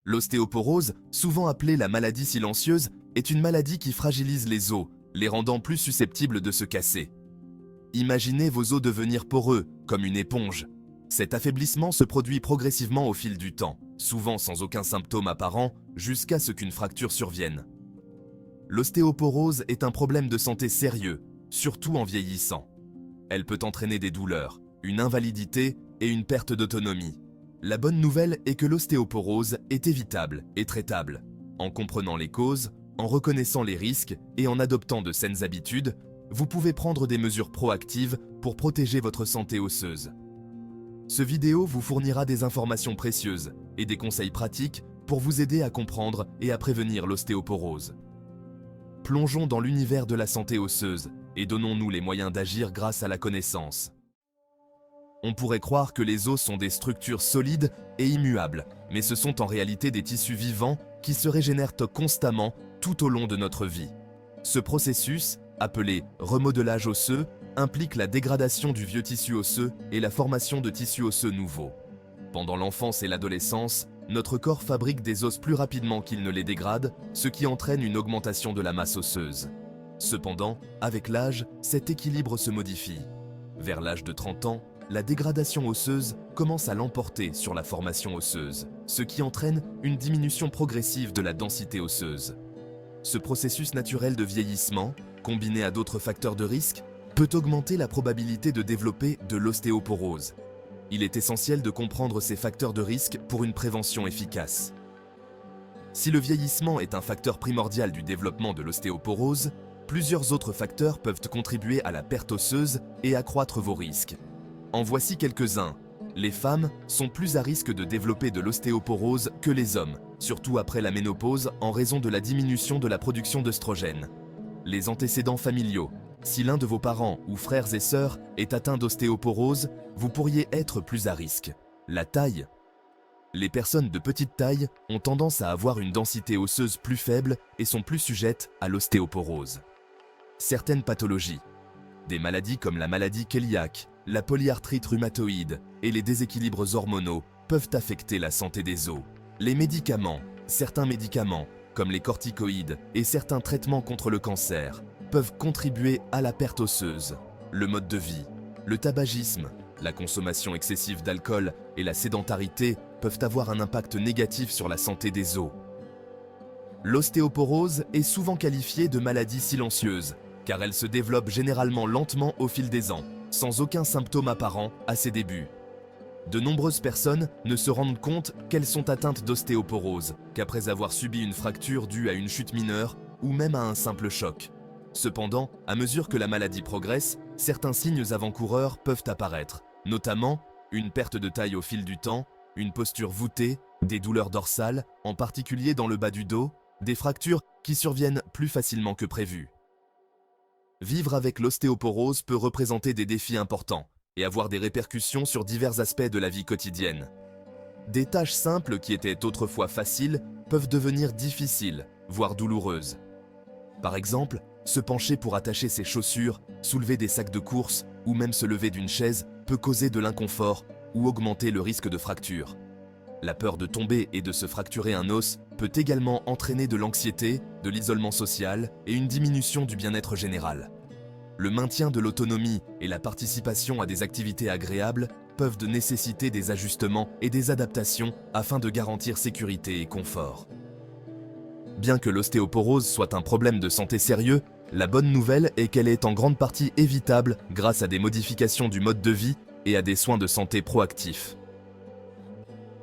L'ostéoporose, souvent appelée la maladie silencieuse, est une maladie qui fragilise les os, les rendant plus susceptibles de se casser. Imaginez vos os devenir poreux, comme une éponge. Cet affaiblissement se produit progressivement au fil du temps, souvent sans aucun symptôme apparent, jusqu'à ce qu'une fracture survienne. L'ostéoporose est un problème de santé sérieux, surtout en vieillissant. Elle peut entraîner des douleurs, une invalidité et une perte d'autonomie. La bonne nouvelle est que l'ostéoporose est évitable et traitable. En comprenant les causes, en reconnaissant les risques et en adoptant de saines habitudes, vous pouvez prendre des mesures proactives pour protéger votre santé osseuse. Ce vidéo vous fournira des informations précieuses et des conseils pratiques pour vous aider à comprendre et à prévenir l'ostéoporose. Plongeons dans l'univers de la santé osseuse et donnons-nous les moyens d'agir grâce à la connaissance. On pourrait croire que les os sont des structures solides et immuables, mais ce sont en réalité des tissus vivants qui se régénèrent constamment tout au long de notre vie. Ce processus, appelé remodelage osseux, implique la dégradation du vieux tissu osseux et la formation de tissus osseux nouveaux. Pendant l'enfance et l'adolescence, notre corps fabrique des os plus rapidement qu'il ne les dégrade, ce qui entraîne une augmentation de la masse osseuse. Cependant, avec l'âge, cet équilibre se modifie. Vers l'âge de 30 ans, la dégradation osseuse commence à l'emporter sur la formation osseuse, ce qui entraîne une diminution progressive de la densité osseuse. Ce processus naturel de vieillissement, combiné à d'autres facteurs de risque, peut augmenter la probabilité de développer de l'ostéoporose. Il est essentiel de comprendre ces facteurs de risque pour une prévention efficace. Si le vieillissement est un facteur primordial du développement de l'ostéoporose, plusieurs autres facteurs peuvent contribuer à la perte osseuse et accroître vos risques. En voici quelques-uns. Les femmes sont plus à risque de développer de l'ostéoporose que les hommes, surtout après la ménopause en raison de la diminution de la production d'œstrogènes. Les antécédents familiaux. Si l'un de vos parents ou frères et sœurs est atteint d'ostéoporose, vous pourriez être plus à risque. La taille. Les personnes de petite taille ont tendance à avoir une densité osseuse plus faible et sont plus sujettes à l'ostéoporose. Certaines pathologies. Des maladies comme la maladie cœliaque, la polyarthrite rhumatoïde et les déséquilibres hormonaux peuvent affecter la santé des os. Les médicaments, certains médicaments, comme les corticoïdes et certains traitements contre le cancer, peuvent contribuer à la perte osseuse. Le mode de vie, le tabagisme, la consommation excessive d'alcool et la sédentarité peuvent avoir un impact négatif sur la santé des os. L'ostéoporose est souvent qualifiée de maladie silencieuse, car elle se développe généralement lentement au fil des ans, sans aucun symptôme apparent à ses débuts. De nombreuses personnes ne se rendent compte qu'elles sont atteintes d'ostéoporose qu'après avoir subi une fracture due à une chute mineure ou même à un simple choc. Cependant, à mesure que la maladie progresse, certains signes avant-coureurs peuvent apparaître, notamment une perte de taille au fil du temps, une posture voûtée, des douleurs dorsales, en particulier dans le bas du dos, des fractures qui surviennent plus facilement que prévu. Vivre avec l'ostéoporose peut représenter des défis importants et avoir des répercussions sur divers aspects de la vie quotidienne. Des tâches simples qui étaient autrefois faciles peuvent devenir difficiles, voire douloureuses. Par exemple, se pencher pour attacher ses chaussures, soulever des sacs de course ou même se lever d'une chaise peut causer de l'inconfort ou augmenter le risque de fracture. La peur de tomber et de se fracturer un os peut également entraîner de l'anxiété, de l'isolement social et une diminution du bien-être général. Le maintien de l'autonomie et la participation à des activités agréables peuvent nécessiter des ajustements et des adaptations afin de garantir sécurité et confort. Bien que l'ostéoporose soit un problème de santé sérieux, la bonne nouvelle est qu'elle est en grande partie évitable grâce à des modifications du mode de vie et à des soins de santé proactifs.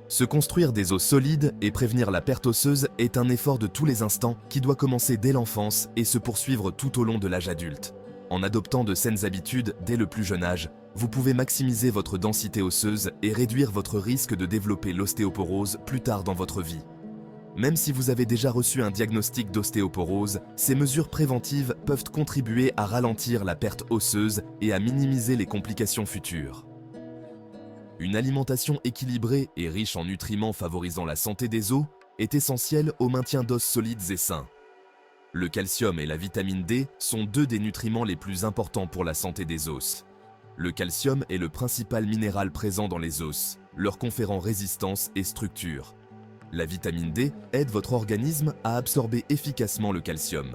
Se construire des os solides et prévenir la perte osseuse est un effort de tous les instants qui doit commencer dès l'enfance et se poursuivre tout au long de l'âge adulte. En adoptant de saines habitudes dès le plus jeune âge, vous pouvez maximiser votre densité osseuse et réduire votre risque de développer l'ostéoporose plus tard dans votre vie. Même si vous avez déjà reçu un diagnostic d'ostéoporose, ces mesures préventives peuvent contribuer à ralentir la perte osseuse et à minimiser les complications futures. Une alimentation équilibrée et riche en nutriments favorisant la santé des os est essentielle au maintien d'os solides et sains. Le calcium et la vitamine D sont deux des nutriments les plus importants pour la santé des os. Le calcium est le principal minéral présent dans les os, leur conférant résistance et structure. La vitamine D aide votre organisme à absorber efficacement le calcium.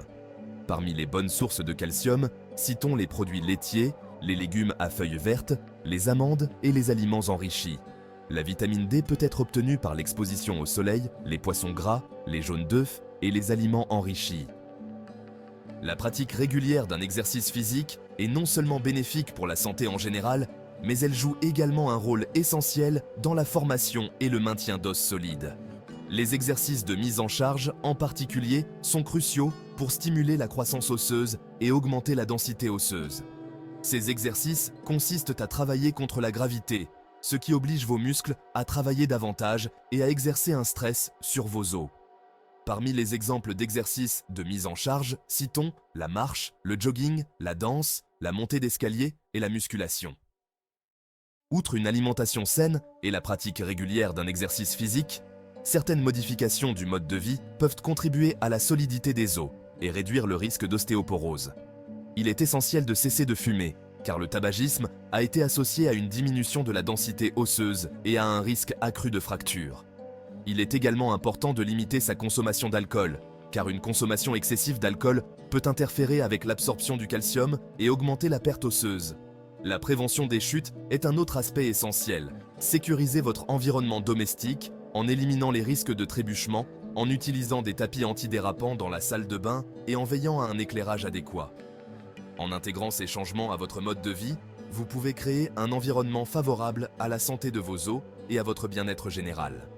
Parmi les bonnes sources de calcium, citons les produits laitiers, les légumes à feuilles vertes, les amandes et les aliments enrichis. La vitamine D peut être obtenue par l'exposition au soleil, les poissons gras, les jaunes d'œufs et les aliments enrichis. La pratique régulière d'un exercice physique est non seulement bénéfique pour la santé en général, mais elle joue également un rôle essentiel dans la formation et le maintien d'os solides. Les exercices de mise en charge, en particulier, sont cruciaux pour stimuler la croissance osseuse et augmenter la densité osseuse. Ces exercices consistent à travailler contre la gravité, ce qui oblige vos muscles à travailler davantage et à exercer un stress sur vos os. Parmi les exemples d'exercices de mise en charge, citons la marche, le jogging, la danse, la montée d'escalier et la musculation. Outre une alimentation saine et la pratique régulière d'un exercice physique, certaines modifications du mode de vie peuvent contribuer à la solidité des os et réduire le risque d'ostéoporose. Il est essentiel de cesser de fumer, car le tabagisme a été associé à une diminution de la densité osseuse et à un risque accru de fracture. Il est également important de limiter sa consommation d'alcool, car une consommation excessive d'alcool peut interférer avec l'absorption du calcium et augmenter la perte osseuse. La prévention des chutes est un autre aspect essentiel. Sécurisez votre environnement domestique en éliminant les risques de trébuchement, en utilisant des tapis antidérapants dans la salle de bain et en veillant à un éclairage adéquat. En intégrant ces changements à votre mode de vie, vous pouvez créer un environnement favorable à la santé de vos os et à votre bien-être général.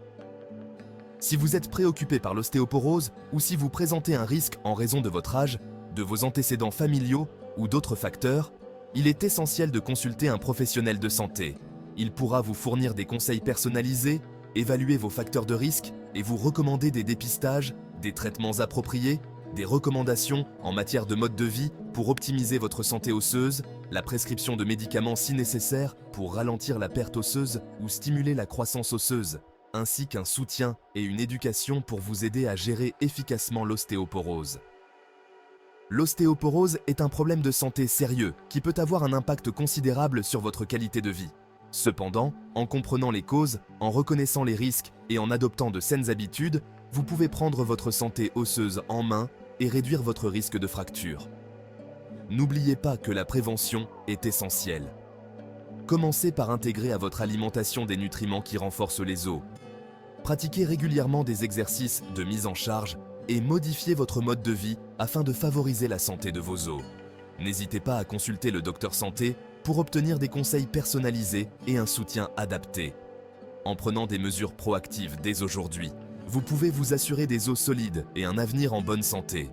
Si vous êtes préoccupé par l'ostéoporose ou si vous présentez un risque en raison de votre âge, de vos antécédents familiaux ou d'autres facteurs, il est essentiel de consulter un professionnel de santé. Il pourra vous fournir des conseils personnalisés, évaluer vos facteurs de risque et vous recommander des dépistages, des traitements appropriés, des recommandations en matière de mode de vie pour optimiser votre santé osseuse, la prescription de médicaments si nécessaire pour ralentir la perte osseuse ou stimuler la croissance osseuse, ainsi qu'un soutien et une éducation pour vous aider à gérer efficacement l'ostéoporose. L'ostéoporose est un problème de santé sérieux qui peut avoir un impact considérable sur votre qualité de vie. Cependant, en comprenant les causes, en reconnaissant les risques et en adoptant de saines habitudes, vous pouvez prendre votre santé osseuse en main et réduire votre risque de fracture. N'oubliez pas que la prévention est essentielle. Commencez par intégrer à votre alimentation des nutriments qui renforcent les os. Pratiquez régulièrement des exercices de mise en charge et modifiez votre mode de vie afin de favoriser la santé de vos os. N'hésitez pas à consulter le docteur santé pour obtenir des conseils personnalisés et un soutien adapté. En prenant des mesures proactives dès aujourd'hui, vous pouvez vous assurer des os solides et un avenir en bonne santé.